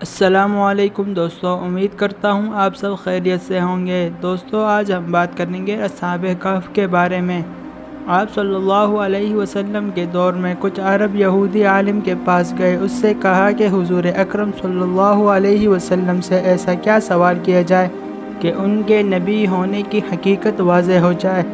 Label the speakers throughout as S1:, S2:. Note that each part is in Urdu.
S1: السلام علیکم دوستو، امید کرتا ہوں آپ سب خیریت سے ہوں گے۔ دوستو، آج ہم بات کریں گے اصحاب کہف کے بارے میں۔ آپ صلی اللہ علیہ وسلم کے دور میں کچھ عرب یہودی عالم کے پاس گئے۔ اس سے کہا کہ حضور اکرم صلی اللہ علیہ وسلم سے ایسا کیا سوال کیا جائے کہ ان کے نبی ہونے کی حقیقت واضح ہو جائے۔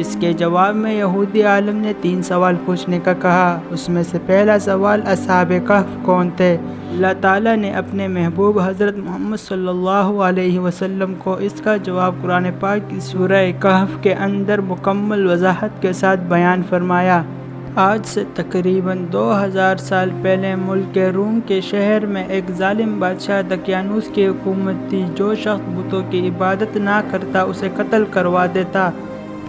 S1: اس کے جواب میں یہودی عالم نے 3 سوال پوچھنے کا کہا۔ اس میں سے پہلا سوال اصحاب کہف کون تھے؟ اللہ تعالیٰ نے اپنے محبوب حضرت محمد صلی اللہ علیہ وسلم کو اس کا جواب قرآن پاک کی سورہ کہف کے اندر مکمل وضاحت کے ساتھ بیان فرمایا۔ آج سے تقریباً 2000 سال پہلے ملک روم کے شہر میں ایک ظالم بادشاہ دقیانوس کی حکومت تھی۔ جو شخص بتوں کی عبادت نہ کرتا اسے قتل کروا دیتا۔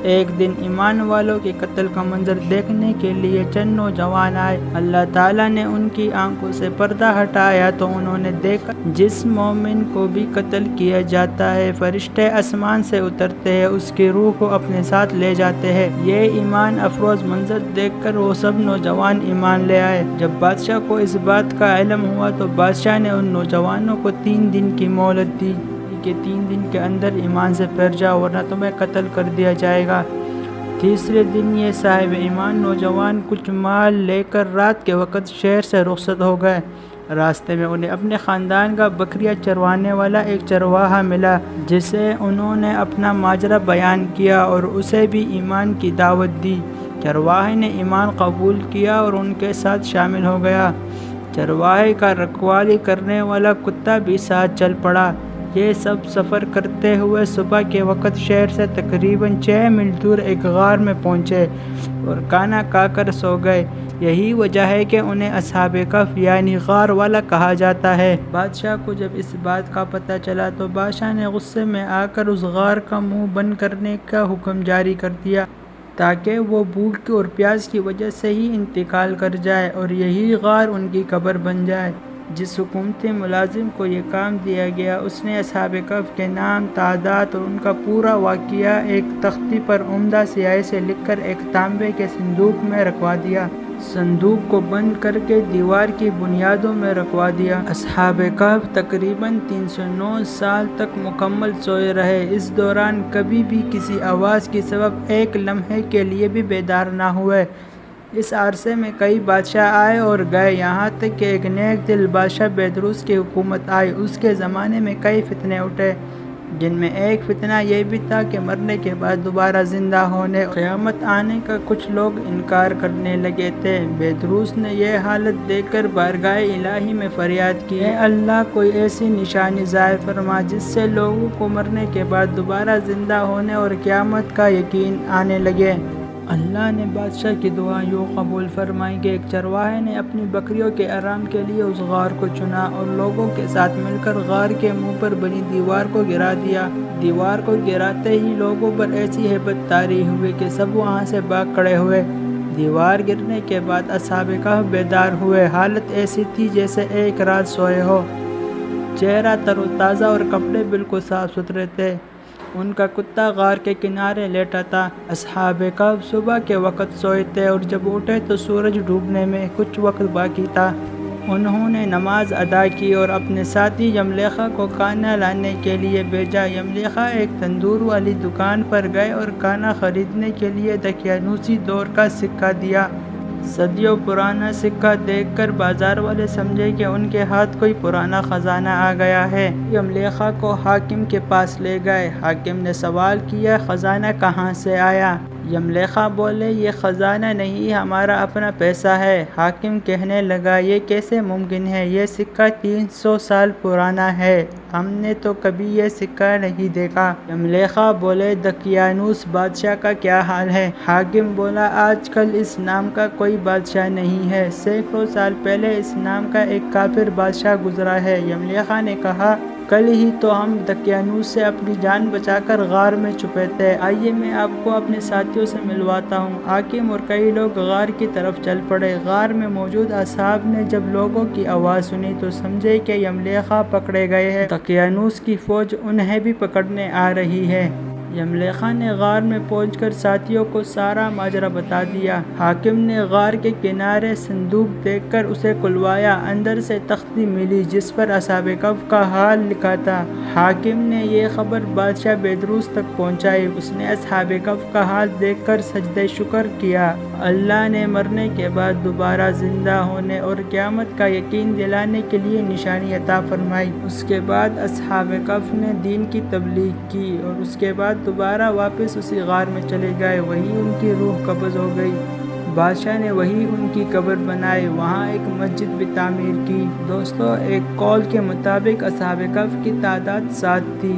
S1: ایک دن ایمان والوں کے قتل کا منظر دیکھنے کے لیے چند نوجوان آئے۔ اللہ تعالیٰ نے ان کی آنکھوں سے پردہ ہٹایا تو انہوں نے دیکھا جس مومن کو بھی قتل کیا جاتا ہے فرشتے آسمان سے اترتے ہیں، اس کی روح کو اپنے ساتھ لے جاتے ہیں۔ یہ ایمان افروز منظر دیکھ کر وہ سب نوجوان ایمان لے آئے۔ جب بادشاہ کو اس بات کا علم ہوا تو بادشاہ نے ان نوجوانوں کو 3 دن کی مہلت دی کہ 3 دن کے اندر ایمان سے پھر جاؤ ورنہ تمہیں قتل کر دیا جائے گا۔ تیسرے دن یہ صاحب ایمان نوجوان کچھ مال لے کر رات کے وقت شہر سے رخصت ہو گئے۔ راستے میں انہیں اپنے خاندان کا بکریاں چروانے والا ایک چرواہا ملا، جسے انہوں نے اپنا ماجرا بیان کیا اور اسے بھی ایمان کی دعوت دی۔ چرواہے نے ایمان قبول کیا اور ان کے ساتھ شامل ہو گیا۔ چرواہے کا رکھوالی کرنے والا کتا بھی ساتھ چل پڑا۔ یہ سب سفر کرتے ہوئے صبح کے وقت شہر سے تقریباً 6 میل دور ایک غار میں پہنچے اور کھانا کھا کر سو گئے۔ یہی وجہ ہے کہ انہیں اصحاب کہف یعنی غار والا کہا جاتا ہے۔ بادشاہ کو جب اس بات کا پتہ چلا تو بادشاہ نے غصے میں آ کر اس غار کا منہ بند کرنے کا حکم جاری کر دیا تاکہ وہ بھوک اور پیاس کی وجہ سے ہی انتقال کر جائے اور یہی غار ان کی قبر بن جائے۔ جس حکومتی ملازم کو یہ کام دیا گیا اس نے اصحاب کہف کے نام، تعداد اور ان کا پورا واقعہ ایک تختی پر عمدہ سیاہی سے لکھ کر ایک تانبے کے صندوق میں رکھوا دیا۔ صندوق کو بند کر کے دیوار کی بنیادوں میں رکھوا دیا۔ اصحاب کہف تقریباً 309 سال تک مکمل سوئے رہے۔ اس دوران کبھی بھی کسی آواز کے سبب ایک لمحے کے لیے بھی بیدار نہ ہوئے۔ اس عرصے میں کئی بادشاہ آئے اور گئے، یہاں تک کہ ایک نیک دل بادشاہ بیدروس کی حکومت آئی۔ اس کے زمانے میں کئی فتنے اٹھے، جن میں ایک فتنہ یہ بھی تھا کہ مرنے کے بعد دوبارہ زندہ ہونے اور قیامت آنے کا کچھ لوگ انکار کرنے لگے تھے۔ بیدروس نے یہ حالت دیکھ کر بارگاہ الہی میں فریاد کی، اے اللہ، کوئی ایسی نشانی ظاہر فرما جس سے لوگوں کو مرنے کے بعد دوبارہ زندہ ہونے اور قیامت کا یقین آنے لگے۔ اللہ نے بادشاہ کی دعا یوں قبول فرمائی کہ ایک چرواہے نے اپنی بکریوں کے آرام کے لیے اس غار کو چنا اور لوگوں کے ساتھ مل کر غار کے منہ پر بنی دیوار کو گرا دیا۔ دیوار کو گراتے ہی لوگوں پر ایسی ہیبت طاری ہوئی کہ سب وہاں سے بھاگ کھڑے ہوئے۔ دیوار گرنے کے بعد اصحاب کہف بیدار ہوئے۔ حالت ایسی تھی جیسے ایک رات سوئے ہو۔ چہرہ تر و تازہ اور کپڑے بالکل صاف ستھرے تھے۔ ان کا کتا غار کے کنارے لیٹا تھا۔ اصحاب کہف صبح کے وقت سوئے تھے اور جب اٹھے تو سورج ڈوبنے میں کچھ وقت باقی تھا۔ انہوں نے نماز ادا کی اور اپنے ساتھی یملیخا کو کھانا لانے کے لیے بھیجا۔ یملیخا ایک تندور والی دکان پر گئے اور کھانا خریدنے کے لیے دقیانوسی دور کا سکہ دیا۔ صدیوں پرانا سکہ دیکھ کر بازار والے سمجھے کہ ان کے ہاتھ کوئی پرانا خزانہ آ گیا ہے۔ یملیخا کو حاکم کے پاس لے گئے۔ حاکم نے سوال کیا، خزانہ کہاں سے آیا؟ یملیخا بولے، یہ خزانہ نہیں، ہمارا اپنا پیسہ ہے۔ حاکم کہنے لگا، یہ کیسے ممکن ہے؟ یہ سکہ 300 سال پرانا ہے، ہم نے تو کبھی یہ سکہ نہیں دیکھا۔ یملیخا بولے، دقیانوس بادشاہ کا کیا حال ہے؟ حاکم بولا، آج کل اس نام کا کوئی بادشاہ نہیں ہے، سینکڑوں سال پہلے اس نام کا ایک کافر بادشاہ گزرا ہے۔ یملیخا نے کہا، کل ہی تو ہم دقیانوس سے اپنی جان بچا کر غار میں چھپے تھے، آئیے میں آپ کو اپنے ساتھیوں سے ملواتا ہوں۔ حاکم اور کئی لوگ غار کی طرف چل پڑے۔ غار میں موجود اصحاب نے جب لوگوں کی آواز سنی تو سمجھے کہ یملیخا پکڑے گئے ہیں، دقیانوس کی فوج انہیں بھی پکڑنے آ رہی ہے۔ یملیخا نے غار میں پہنچ کر ساتھیوں کو سارا ماجرا بتا دیا۔ حاکم نے غار کے کنارے صندوق دیکھ کر اسے کھلوایا۔ اندر سے تختی ملی جس پر اصحاب کہف کا حال لکھا تھا۔ حاکم نے یہ خبر بادشاہ بیدروس تک پہنچائی۔ اس نے اصحاب کہف کا حال دیکھ کر سجدہ شکر کیا۔ اللہ نے مرنے کے بعد دوبارہ زندہ ہونے اور قیامت کا یقین دلانے کے لیے نشانی عطا فرمائی۔ اس کے بعد اصحاب کہف نے دین کی تبلیغ کی اور اس کے بعد دوبارہ واپس اسی غار میں چلے گئے۔ وہیں ان کی روح قبض ہو گئی۔ بادشاہ نے وہیں ان کی قبر بنائی، وہاں ایک مسجد بھی تعمیر کی۔ دوستو، ایک قول کے مطابق اصحاب کہف کی تعداد 7 تھی۔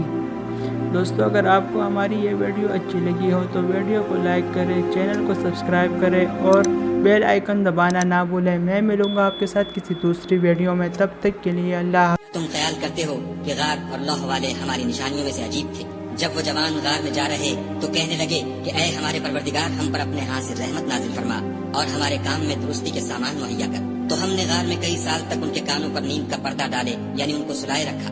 S1: دوستو، اگر آپ کو ہماری یہ ویڈیو اچھی لگی ہو تو ویڈیو کو لائک کریں، چینل کو سبسکرائب کریں اور بیل آئیکن دبانا نہ بھولیں۔ میں ملوں گا آپ کے ساتھ کسی دوسری ویڈیو میں، تب تک کے لیے اللہ حافظ۔
S2: تم خیال کرتے ہو کہ غار اور لوح والے ہماری نشانیوں میں سے عجیب تھے۔ جب وہ جوان غار میں جا رہے تو کہنے لگے کہ اے ہمارے پروردگار، ہم پر اپنے ہاتھ سے رحمت نازل فرما اور ہمارے کام میں درستی کے سامان مہیا کر۔ تو ہم نے غار میں کئی سال تک ان کے کانوں پر نیند کا پردہ ڈالے، یعنی ان کو سلائے رکھا۔